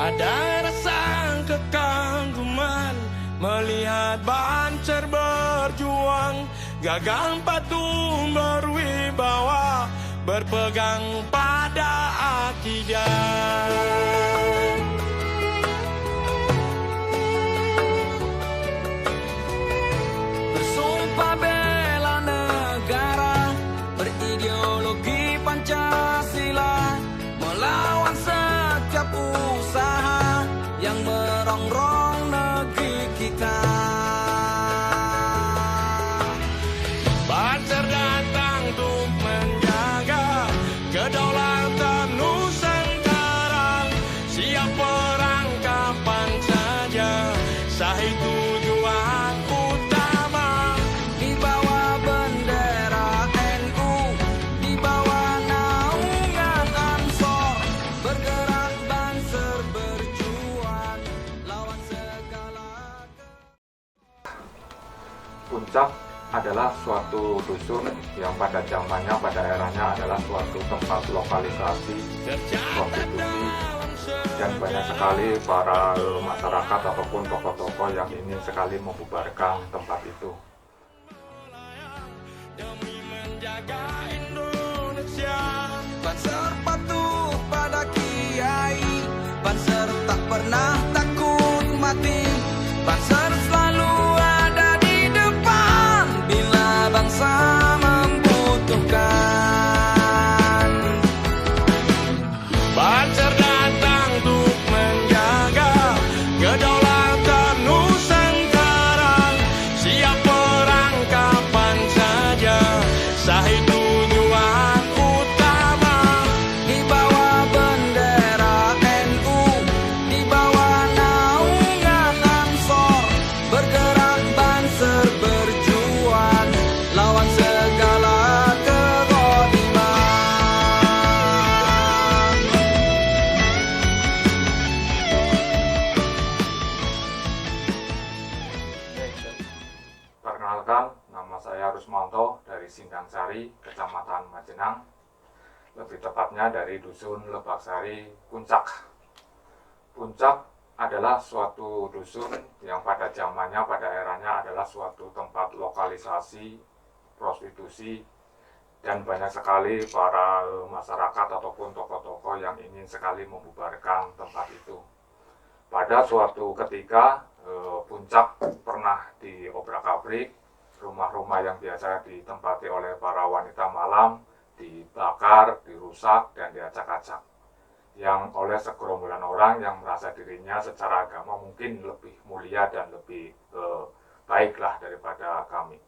Ada rasa kekaguman melihat Banser berjuang, gagal patuh berwibawa, berpegang pada akidah. Bersumpah bela negara, berideologi Pancasila, melawan setiap usaha yang merongrong negeri kita. Banser datang untuk menjaga kedaulatan Nusantara, siap perang kapan saja, sahih tujuan utama. Di bawah bendera NU, di bawah naungan Ansor, bergerak Banser berjuang lawan segala. Puncak adalah suatu dusun yang pada zamannya, pada eranya adalah suatu tempat lokalisasi prostitusi, dan banyak sekali para masyarakat ataupun tokoh-tokoh yang ingin sekali membubarkan tempat itu. Demi menjaga Indonesia, Banser patuh pada kiai, Banser tak pernah takut mati, Banser selalu ada di depan bila bangsa membutuhkan. Banser datang untuk menjaga kedaulatan Nusantara, siap perang kapan saja, sahih tujuan utama. Di bawah bendera NU, di bawah naungan Ansor, bergerak Banser berjuang lawan segala kezaliman. Perkenalkan, nama saya Rusmanto dari Sindang-Sari, Kecamatan Majenang. Lebih tepatnya dari Dusun Lebaksari, Puncak. Puncak adalah suatu dusun yang pada zamannya, pada eranya adalah suatu tempat lokalisasi prostitusi, dan banyak sekali para masyarakat ataupun tokoh-tokoh yang ingin sekali membubarkan tempat itu. Pada suatu ketika, Puncak pernah diobrak-abrik, rumah-rumah yang biasa ditempati oleh para wanita malam dibakar, dirusak, dan diacak-acak. Yang oleh segerombolan orang yang merasa dirinya secara agama mungkin lebih mulia dan lebih baiklah daripada kami.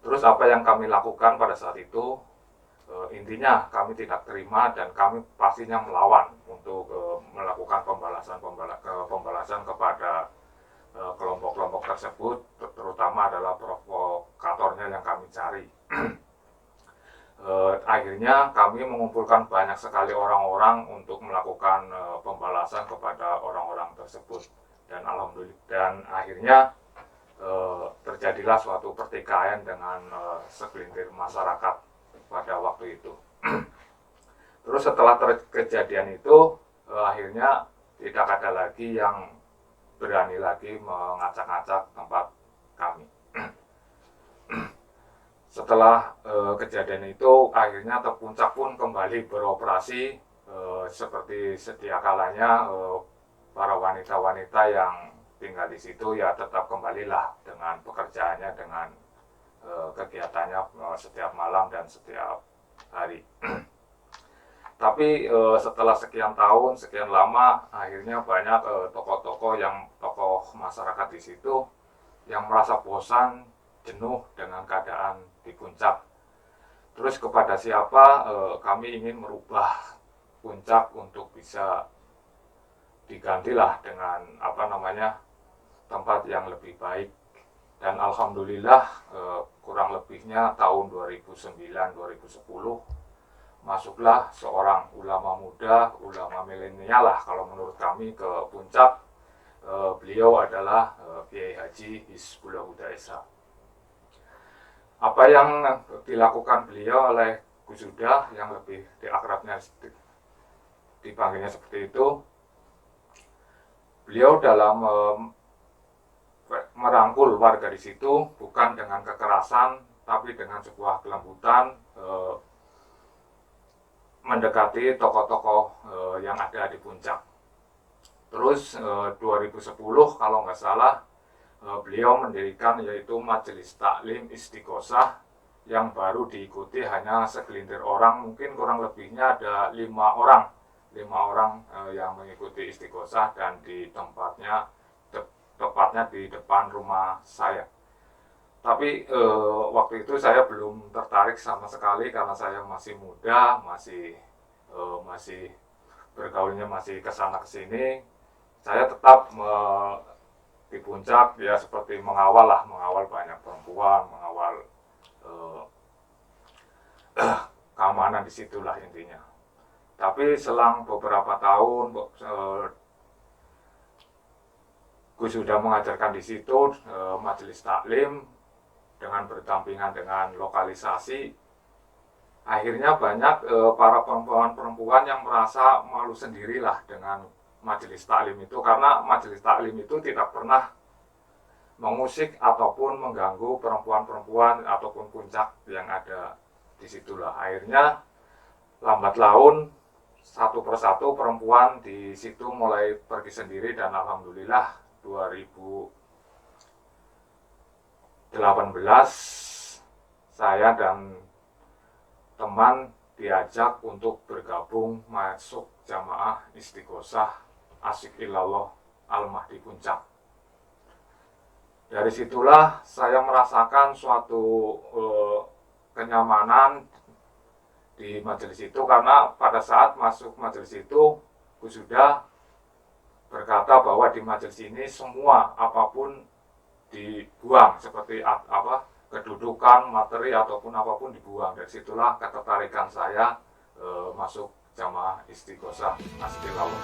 Terus apa yang kami lakukan pada saat itu, intinya kami tidak terima dan kami pastinya melawan untuk melakukan pembalasan kepada kelompok-kelompok tersebut, terutama adalah provokatornya yang kami cari. Akhirnya kami mengumpulkan banyak sekali orang-orang untuk melakukan pembalasan kepada orang-orang tersebut, dan alhamdulillah, dan akhirnya terjadilah suatu pertikaian dengan segelintir masyarakat pada waktu itu. Terus setelah kejadian itu, akhirnya tidak ada lagi yang berani lagi mengacak-acak tempat kami. Setelah kejadian itu, akhirnya Puncak pun kembali beroperasi seperti sedia kalanya. Para wanita-wanita yang tinggal di situ ya tetap kembalilah dengan pekerjaannya, dengan kegiatannya setiap malam dan setiap hari. Tapi setelah sekian tahun, sekian lama, akhirnya banyak tokoh-tokoh masyarakat di situ yang merasa bosan, jenuh dengan keadaan di Puncak. Terus kepada siapa kami ingin merubah Puncak untuk bisa digantilah dengan tempat yang lebih baik. Dan alhamdulillah kurang lebihnya tahun 2009-2010 masuklah seorang ulama muda, ulama milenial lah kalau menurut kami ke Puncak. Beliau adalah Kiai Haji Hizbullah Huda Esa. Apa yang dilakukan beliau oleh Gus Huda, yang lebih diakrabnya dipanggilnya seperti itu, beliau dalam merangkul warga di situ bukan dengan kekerasan tapi dengan sebuah kelembutan, mendekati tokoh-tokoh yang ada di puncak. Terus 2010 kalau nggak salah beliau mendirikan yaitu Majelis Taklim Istiqosah yang baru diikuti hanya segelintir orang, mungkin kurang lebihnya ada 5 orang yang mengikuti Istiqosah, dan di tepatnya di depan rumah saya. Tapi waktu itu saya belum tertarik sama sekali karena saya masih muda, masih bergaulnya masih kesana kesini. Saya tetap di puncak ya seperti mengawal banyak perempuan, mengawal keamanan di situlah intinya. Tapi selang beberapa tahun Gus sudah mengajarkan di situ majelis taklim dengan berdampingan dengan lokalisasi. Akhirnya banyak para perempuan-perempuan yang merasa malu sendirilah dengan majelis taklim itu, karena majelis taklim itu tidak pernah mengusik ataupun mengganggu perempuan-perempuan ataupun puncak yang ada di situlah. Akhirnya lambat laun satu persatu perempuan di situ mulai pergi sendiri, dan alhamdulillah 2018 saya dan teman diajak untuk bergabung masuk jamaah Istiqosah Asyik Ilallah Al-Mahdi Puncak. Dari situlah saya merasakan suatu kenyamanan di majelis itu, karena pada saat masuk majelis itu Gus sudah berkata bahwa di majelis ini semua apapun dibuang, seperti kedudukan, materi ataupun apapun dibuang. Dari situlah ketertarikan saya masuk jamaah Istiqosah Asyik Ilallah.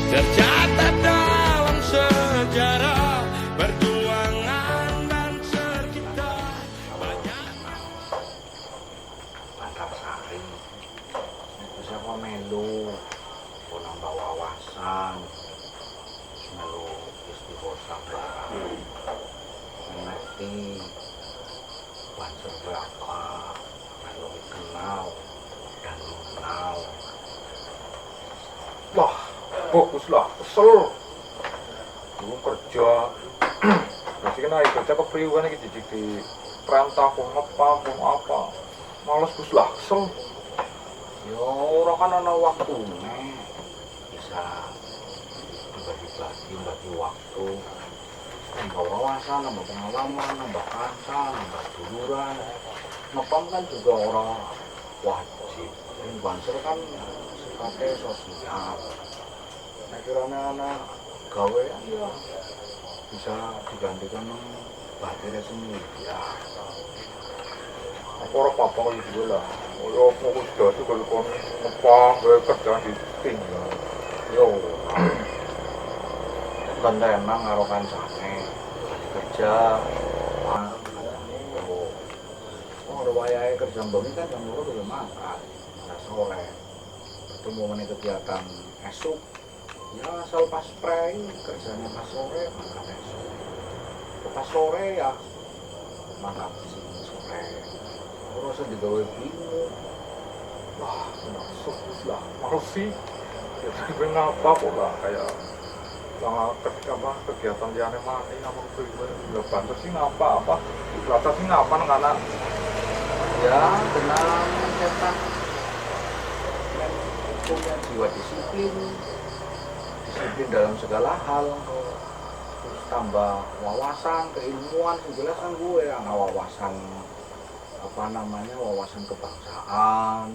Tercatat dalam sejarah perjuangan dan sekitar banyak Antarsari bisa kok melu kok nambah wawasan melu Istiqosah ngerti banser berapa melu kenal dan mengenal. Wah, bagus lah, kesel dulu kerja masih kena kerja kepriuan ini di perintah pun apa males Gus lah, kesel. Ya orang kan ada waktunya bisa dibagi waktu, nambah wawasan, nambah pengalaman, nambah kata, nambah duluran. Ngepam kan juga orang wajib, ini banser kan sifatnya sosial. Nah kiranya anak gawe ya bisa digantikan baterainya sendiri ya. Aku orang papa kayak gitu lah. Oh, aku sudah tuh kalau kon ngepang, gue kerja di tim. Yo, bentenang karo kancane kerja. Oh, wayahe kerja bengi kan jam 2 udah makan. Nah, sore ketemu menit kegiatan esuk. Ya asal pas spray kerjanya pas sore makan esuk. Pas sore ya makan sore. Terus digawe bingung. Wah, masuk lah, males sih. Jadi kenapa kok lah kayak kegiatan di aneh-aneh nama gue nggak bantu sih ngapa rata sih ngapa karena Ya dengan mencetak punya jiwa disiplin dalam segala hal, terus tambah wawasan keilmuan. Jelas kan gue yang wawasan wawasan kebangsaan,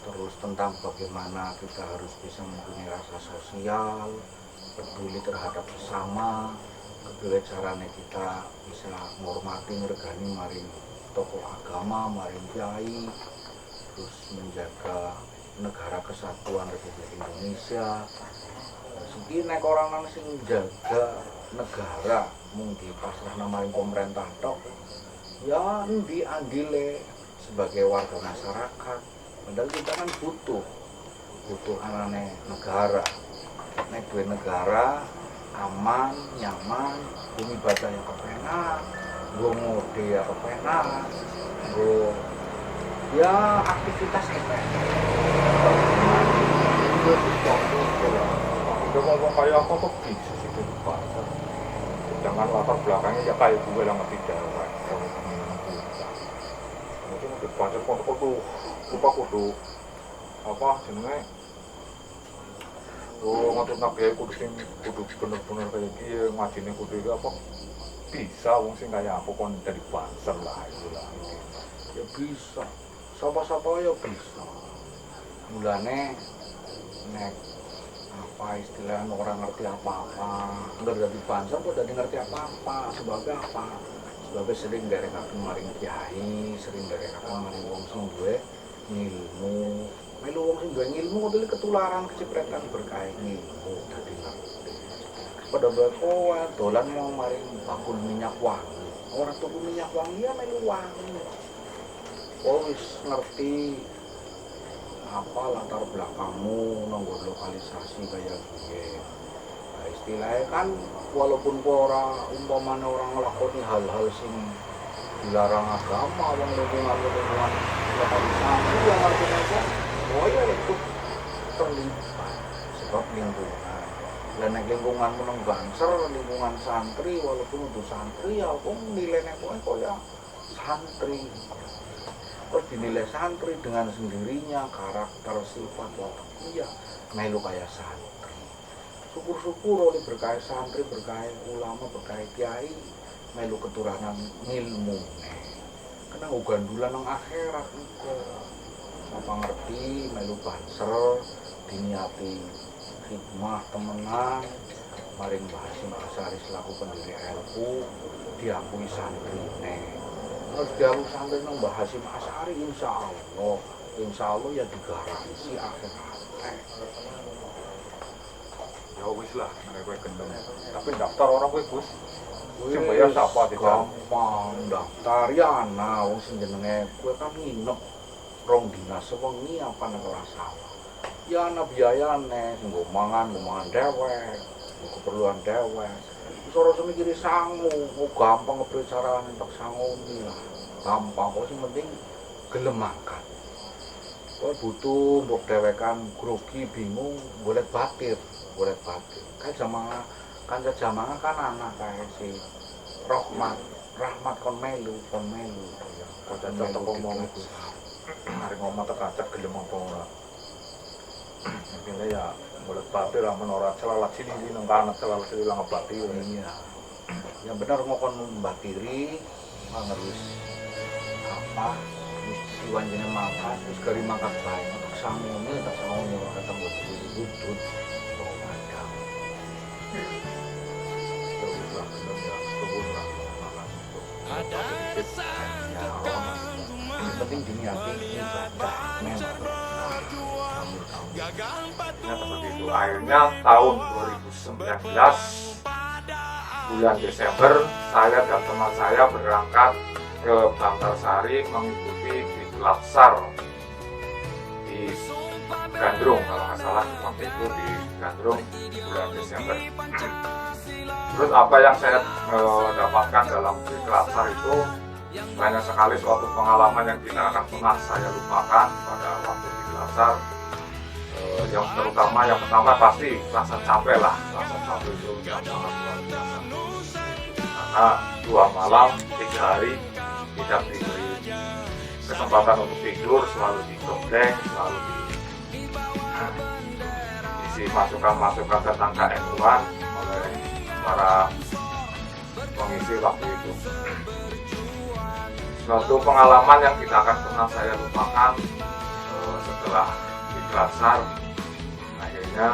terus tentang bagaimana kita harus bisa mempunyai rasa sosial, peduli terhadap sesama, kedua caranya kita bisa menghormati ngergani maring tokoh agama, maring kiai, terus menjaga negara kesatuan Republik Indonesia. Segi nek orang nang sing jaga negara mung dipasrahna maring pemerintah tok, ya endi andile sebagai warga masyarakat. Padahal kita kan butuh anane negara. Nek duwe negara aman, nyaman, bumi baca yang kepenak, gue ngode ya kepenak, gue ya aktivitas kepenak. Udah ngomong kayak apa kok bisa sih ke pasar. Jangan latar belakangnya ya kayak gue lah ngerti jalan. Mungkin di pasar kok tuh lupa kudu apa jenenge. Oh, ngatut nabi kudu sing kudu bener-bener kayak gini ngajine kudu apa bisa wong sing kayak aku kon dari pasar lah itu lah. Ya bisa, sapa-sapa ya bisa. Mulane nek apa istilahnya orang ngerti apa-apa, nggak dari banser kok jadi ngerti apa-apa. Sebabnya apa? Sebabnya sering dari kakek maring kiai, sering dari kakek maring wong sing duwe ngilmu. Melu wong sing duwe ngilmu kudu ketularan kecipretan berkah ngilmu dadi ngerti. Pada beko dolan mau maring bakul minyak wangi. Orang tuku minyak wangi ya melu wangi. Oh wis ngerti apa latar belakangmu nonggo lokalisasi kayak gue. Nah, istilahnya kan walaupun umpamanya orang ngelakoni hal-hal sing dilarang agama, wong lingkungan lokalisasi yang artinya kan, oh ya itu terlibat sebab lingkungan. Dan lingkunganmu nang Banser, lingkungan santri, walaupun untuk santri ya kok nilainya kok ya santri. Terus dinilai santri dengan sendirinya, karakter, sifat, wataknya melu kayak santri. Syukur-syukur oleh berkah santri, berkah ulama, berkah kiai, melu keturunan ilmu. Karena ugandulan nang akhirat niku. Apa ngerti melu Banser diniati hikmah temenan, maring Mbah Hasyim Asy'ari selaku pendiri LU diakui santri. Harus diakui santri nang Mbah Hasyim Asy'ari insya Allah ya digaransi akhirat. Ya wis lah, nek kowe gendeng. Tapi daftar orang kowe Gus. Sing bayar sapa dijam? Gampang daftar ya ana wong sing jenenge kowe kan nginep rong dina sewengi apa nek ora salah. Ya ana biayane sing nggo mangan dhewek, keperluan dhewek. Wis ora usah mikiri sangu, gampang ngebricarane entuk sangune lah. Gampang kok sing penting gelem mangkat. Kowe butuh mbok dhewekan grogi bingung golek batir. Kayak kanca jamaah kan anak kayak si Rahmat kon melu ya. Kok cocok ngomong Gus. Mari ngomong tekacak gelem apa ora. Mungkin ya boleh batir amun ora celalat sini nang kana celalat sini lang batir. Iya. Yang benar ngokon membatiri ngerus apa mesti wanjene mangkat terus kari mangkat bae untuk sangune ora ketemu lutut kok madang. Ada Yang penting diniati ibadah gagal seperti itu. Akhirnya tahun 2019 bulan Desember saya dan teman saya berangkat ke Bantarsari mengikuti diklat SAR di Gandrung kalau nggak salah waktu itu di Gandrung bulan Desember. Terus apa yang saya dapatkan dalam diklat SAR itu banyak sekali suatu pengalaman yang tidak akan pernah saya lupakan pada waktu diklat SAR. Yang terutama yang pertama pasti rasa capek lah, rasa capek itu yang sangat luar biasa karena 2 malam 3 hari tidak diberi kesempatan untuk tidur, selalu digembleng, selalu diisi masukan-masukan tentang KNU-an oleh para pengisi waktu itu. Suatu pengalaman yang tidak akan pernah saya lupakan setelah diklat SAR. Akhirnya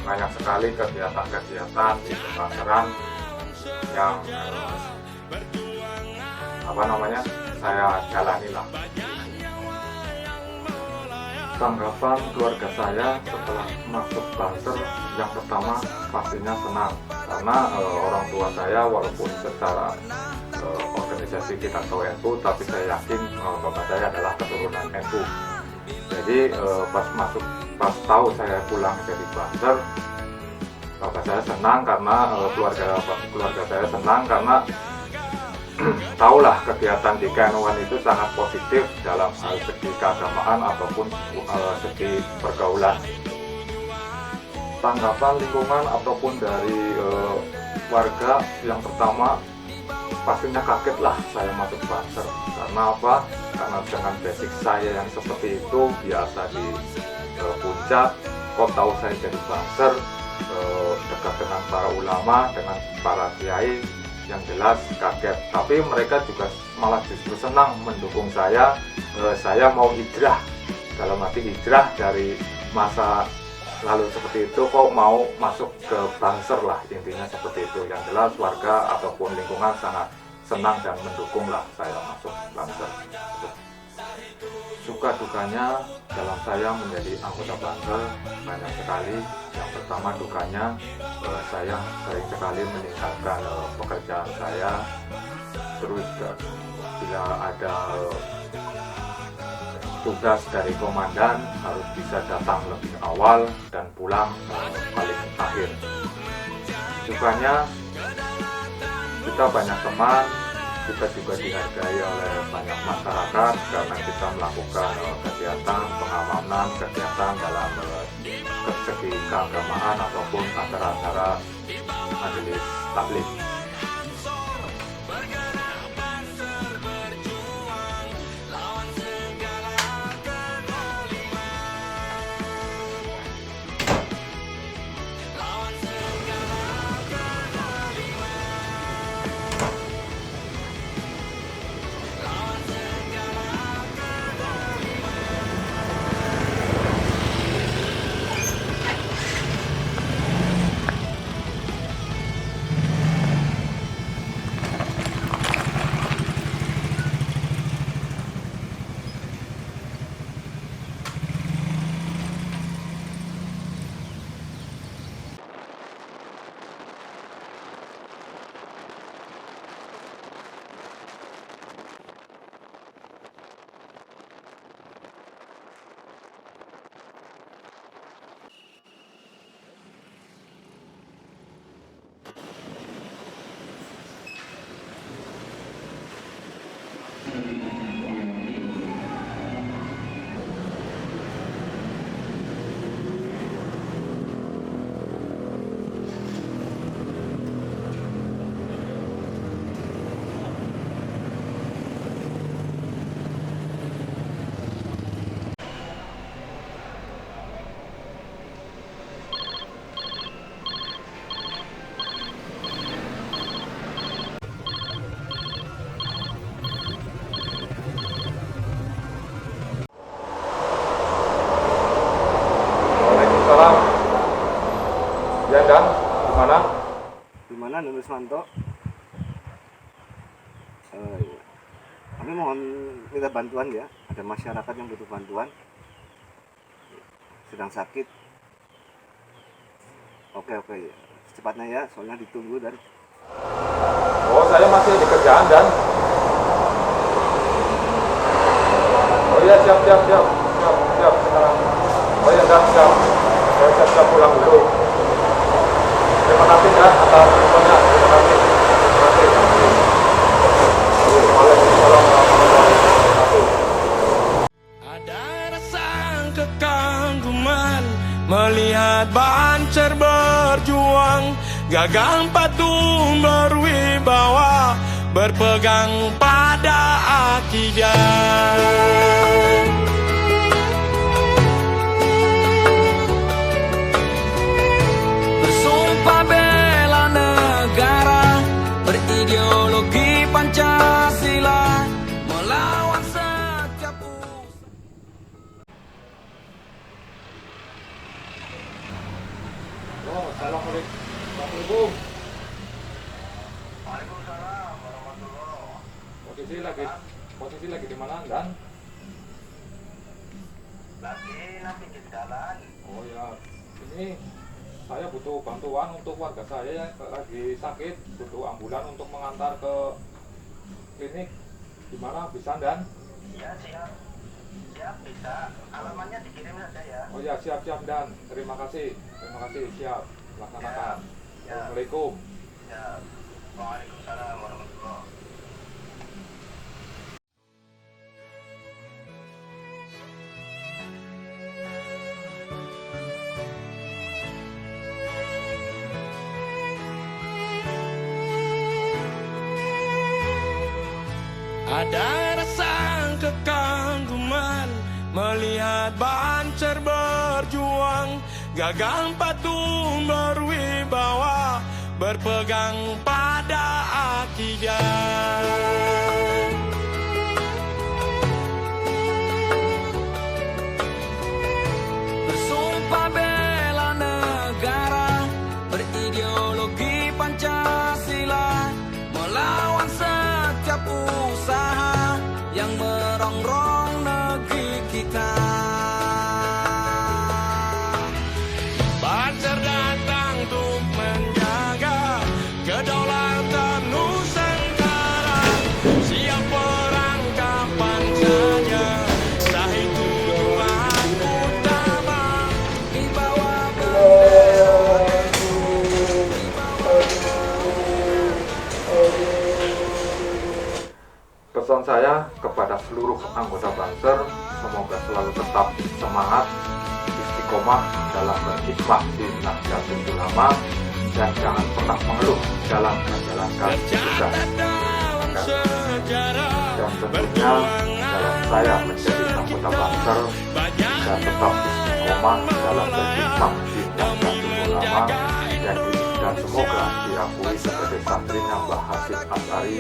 banyak sekali kegiatan-kegiatan di Pembanseran yang saya jalani lah. Tanggapan keluarga saya setelah masuk Banser yang pertama pastinya senang karena orang tua saya walaupun secara organisasi organisasi kita tahu NU, tapi saya yakin bapak saya adalah keturunan NU. Jadi pas tahu saya pulang dari Banser, bapak saya senang karena keluarga saya senang karena tahulah kegiatan di KNU itu sangat positif dalam hal segi keagamaan ataupun segi pergaulan. Tanggapan lingkungan ataupun dari warga yang pertama pastinya kaget lah saya masuk Banser. Karena apa? Karena dengan basic saya yang seperti itu, biasa di Puncak, kok tahu saya jadi Banser, dekat dengan para ulama, dengan para kiai, yang jelas kaget. Tapi mereka juga malah justru senang mendukung saya mau hijrah, dalam arti hijrah dari masa lalu seperti itu kok mau masuk ke Banser lah, intinya seperti itu. Yang jelas warga ataupun lingkungan sangat senang dan mendukung lah saya masuk Banser. Suka dukanya dalam saya menjadi anggota Banser banyak sekali. Yang pertama dukanya, saya sering sekali meninggalkan pekerjaan saya. Terus bila ada tugas dari komandan harus bisa datang lebih awal dan pulang paling akhir. Sukanya kita banyak teman, kita juga dihargai oleh banyak masyarakat karena kita melakukan kegiatan pengamanan, kegiatan dalam segi keagamaan ataupun acara-acara majelis taklim. Ya Dan, gimana? Gimana Nurul Manto? Kami mohon minta bantuan ya. Ada masyarakat yang butuh bantuan, sedang sakit. Oke ya. Secepatnya ya, soalnya ditunggu dan. Oh, saya masih di kerjaan Dan. Oh iya, siap sekarang. Oh iya Dan, siap. Saya siap pulang dulu. Terima kasih Dan atas infonya. Terima kasih. Waalaikumsalam warahmatullahi wabarakatuh. Ada rasa kekaguman melihat Banser berjuang, gagang patung berwibawa, berpegang pada akidah. Bersumpah bela negara, berideologi Pancasila, melawan setiap usaha. Oh, assalamualaikum. Waalaikumsalam warahmatullahi wabarakatuh. Posisi lagi di mana Dan? Lagi di jalan. Oh ya, ini saya butuh bantuan untuk warga saya yang lagi sakit, butuh ambulan untuk mengantar ke klinik di mana bisa Dan? Iya, siap. Siap, bisa. Alamatnya dikirim saja ya. Oh ya, siap Dan. Terima kasih, siap. Laksanakan. Assalamualaikum. Ya. Waalaikumsalam warahmatullahi. Ada rasa kekaguman melihat Banser berjuang, gagal patuh berwibawa, berpegang pada akidah. Bersumpah bela negara, berideologi Pancasila, melawan setiap usaha yang merongrong negeri kita. Banser datang untuk menjaga kedaulatan Nusantara, siap perang kapan saja, sahih tujuan utama, di bawah bendera. Pesan saya kepada seluruh anggota Banser, semoga selalu tetap semangat, istiqomah dalam berkhidmat di Nahdlatul Ulama, dan jangan pernah mengeluh dalam menjalankan tugas. Dan tentunya dalam saya menjadi anggota Banser, dan tetap istiqomah dalam berkhidmat di Nahdlatul Ulama, dan semoga diakui sebagai santrinya Mbah Hasyim Asy'ari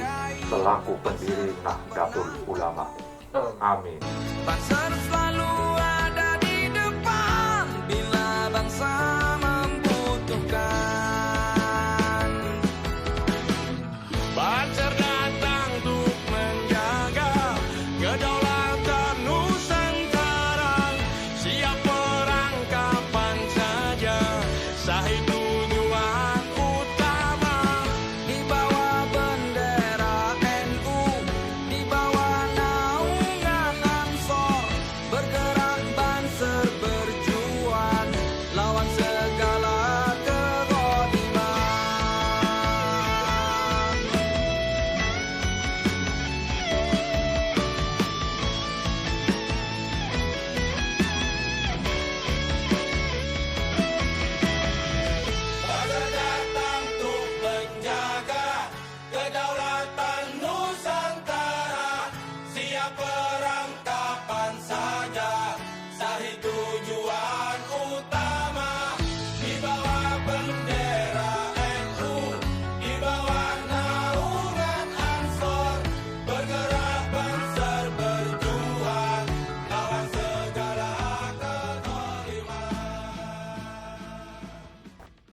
selaku pendiri Nahdlatul Ulama. Amin. Banser selalu